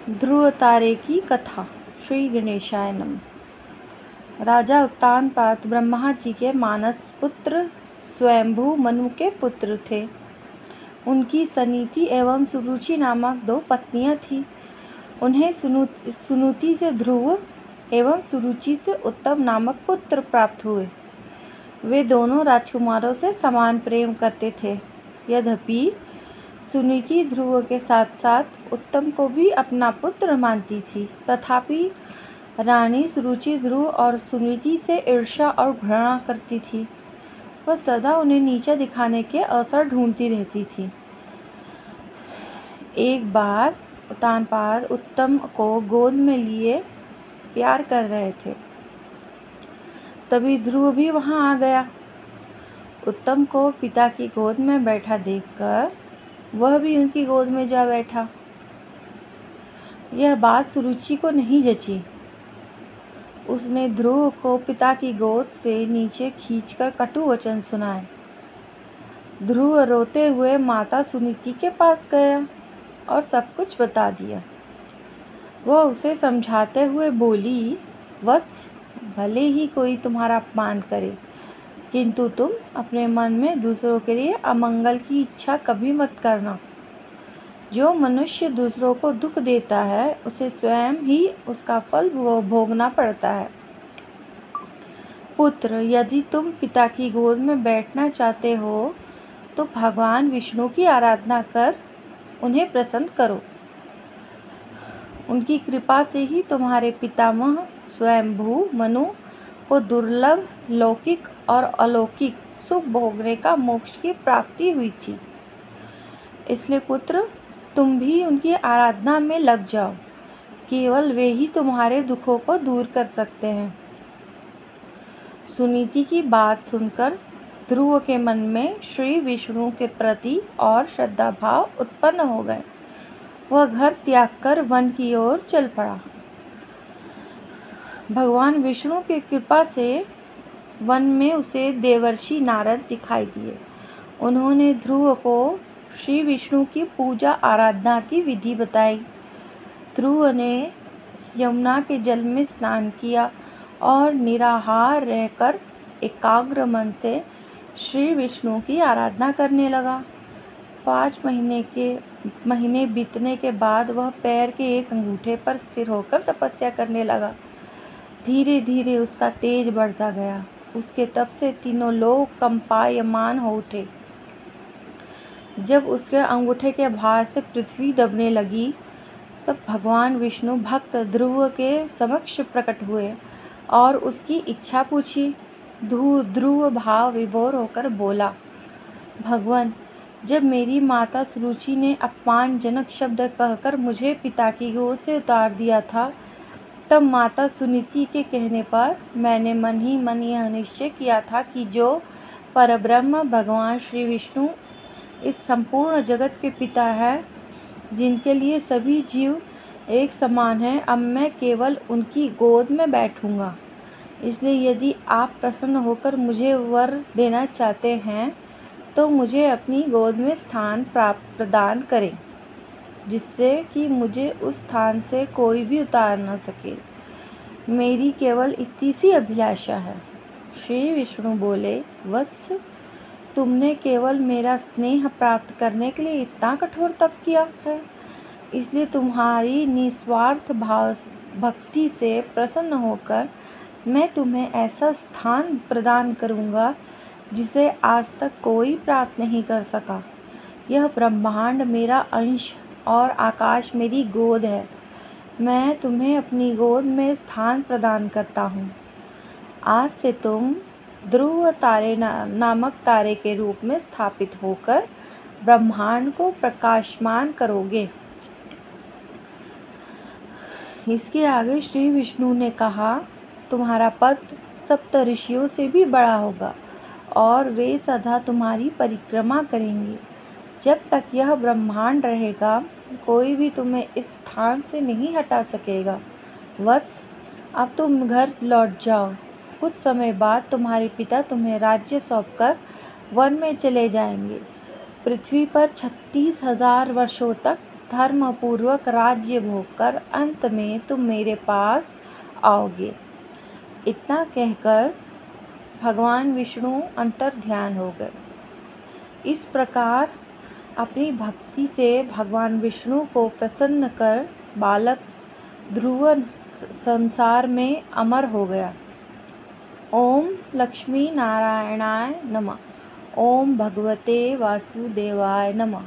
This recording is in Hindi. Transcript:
ध्रुव तारे की कथा। श्री गणेशाय नमः। राजा उत्तानपाद ब्रह्मा जी के मानस पुत्र स्वयंभू मनु के पुत्र थे। उनकी सनीति एवं सुरुचि नामक 2 पत्नियां थीं। उन्हें सुनुति से ध्रुव एवं सुरुचि से उत्तम नामक पुत्र प्राप्त हुए। वे दोनों राजकुमारों से समान प्रेम करते थे। यद्यपि सुनीति ध्रुव के साथ साथ उत्तम को भी अपना पुत्र मानती थी, तथापि रानी सुरुचि ध्रुव और सुनीति से ईर्ष्या और घृणा करती थी। वह सदा उन्हें नीचा दिखाने के अवसर ढूंढती रहती थी। एक बार उत्तानपाद उत्तम को गोद में लिए प्यार कर रहे थे। तभी ध्रुव भी वहां आ गया। उत्तम को पिता की गोद में बैठा देखकर वह भी उनकी गोद में जा बैठा। यह बात सुरुचि को नहीं जची। उसने ध्रुव को पिता की गोद से नीचे खींचकर कटु वचन सुनाए। ध्रुव रोते हुए माता सुनीति के पास गया और सब कुछ बता दिया। वह उसे समझाते हुए बोली, वत्स, भले ही कोई तुम्हारा अपमान करे, किंतु तुम अपने मन में दूसरों के लिए अमंगल की इच्छा कभी मत करना। जो मनुष्य दूसरों को दुख देता है उसे स्वयं ही उसका फल भोगना पड़ता है। पुत्र, यदि तुम पिता की गोद में बैठना चाहते हो तो भगवान विष्णु की आराधना कर उन्हें प्रसन्न करो। उनकी कृपा से ही तुम्हारे पितामह स्वयंभू मनु को दुर्लभ लौकिक और अलौकिक सुख भोगने का मोक्ष की प्राप्ति हुई थी। इसलिए पुत्र, तुम भी उनकी आराधना में लग जाओ। केवल वे ही तुम्हारे दुखों को दूर कर सकते हैं। सुनीति की बात सुनकर ध्रुव के मन में श्री विष्णु के प्रति और श्रद्धा भाव उत्पन्न हो गए। वह घर त्याग कर वन की ओर चल पड़ा। भगवान विष्णु की कृपा से वन में उसे देवर्षि नारद दिखाई दिए। उन्होंने ध्रुव को श्री विष्णु की पूजा आराधना की विधि बताई। ध्रुव ने यमुना के जल में स्नान किया और निराहार रहकर एकाग्र मन से श्री विष्णु की आराधना करने लगा। 5 महीने बीतने के बाद वह पैर के एक अंगूठे पर स्थिर होकर तपस्या करने लगा। धीरे धीरे उसका तेज बढ़ता गया। उसके तप से तीनों लोग कंपायमान हो उठे। जब उसके अंगूठे के भार से पृथ्वी दबने लगी तब भगवान विष्णु भक्त ध्रुव के समक्ष प्रकट हुए और उसकी इच्छा पूछी। ध्रुव भाव विभोर होकर बोला, भगवान, जब मेरी माता सुरुचि ने अपमानजनक शब्द कहकर मुझे पिता की गोद से उतार दिया था, तब माता सुनीति के कहने पर मैंने मन ही मन यह निश्चय किया था कि जो परब्रह्म भगवान श्री विष्णु इस संपूर्ण जगत के पिता हैं, जिनके लिए सभी जीव एक समान हैं, अब मैं केवल उनकी गोद में बैठूंगा। इसलिए यदि आप प्रसन्न होकर मुझे वर देना चाहते हैं तो मुझे अपनी गोद में स्थान प्रदान करें, जिससे कि मुझे उस स्थान से कोई भी उतार न सके। मेरी केवल इतनी सी अभिलाषा है। श्री विष्णु बोले, वत्स, तुमने केवल मेरा स्नेह प्राप्त करने के लिए इतना कठोर तप किया है, इसलिए तुम्हारी निस्वार्थ भाव भक्ति से प्रसन्न होकर मैं तुम्हें ऐसा स्थान प्रदान करूंगा जिसे आज तक कोई प्राप्त नहीं कर सका। यह ब्रह्मांड मेरा अंश और आकाश मेरी गोद है। मैं तुम्हें अपनी गोद में स्थान प्रदान करता हूँ। आज से तुम ध्रुव तारे नामक तारे के रूप में स्थापित होकर ब्रह्मांड को प्रकाशमान करोगे। इसके आगे श्री विष्णु ने कहा, तुम्हारा पद सप्त ऋषियों से भी बड़ा होगा और वे सदा तुम्हारी परिक्रमा करेंगे। जब तक यह ब्रह्मांड रहेगा कोई भी तुम्हें इस स्थान से नहीं हटा सकेगा। वत्स, अब तुम घर लौट जाओ। कुछ समय बाद तुम्हारे पिता तुम्हें राज्य सौंपकर वन में चले जाएंगे। पृथ्वी पर 36,000 वर्षों तक धर्मपूर्वक राज्य भोग कर अंत में तुम मेरे पास आओगे। इतना कहकर भगवान विष्णु अंतर्ध्यान हो गए। इस प्रकार अपनी भक्ति से भगवान विष्णु को प्रसन्न कर बालक ध्रुव संसार में अमर हो गया। ओम लक्ष्मी नारायणाय नमः। ओम भगवते वासुदेवाय नमः।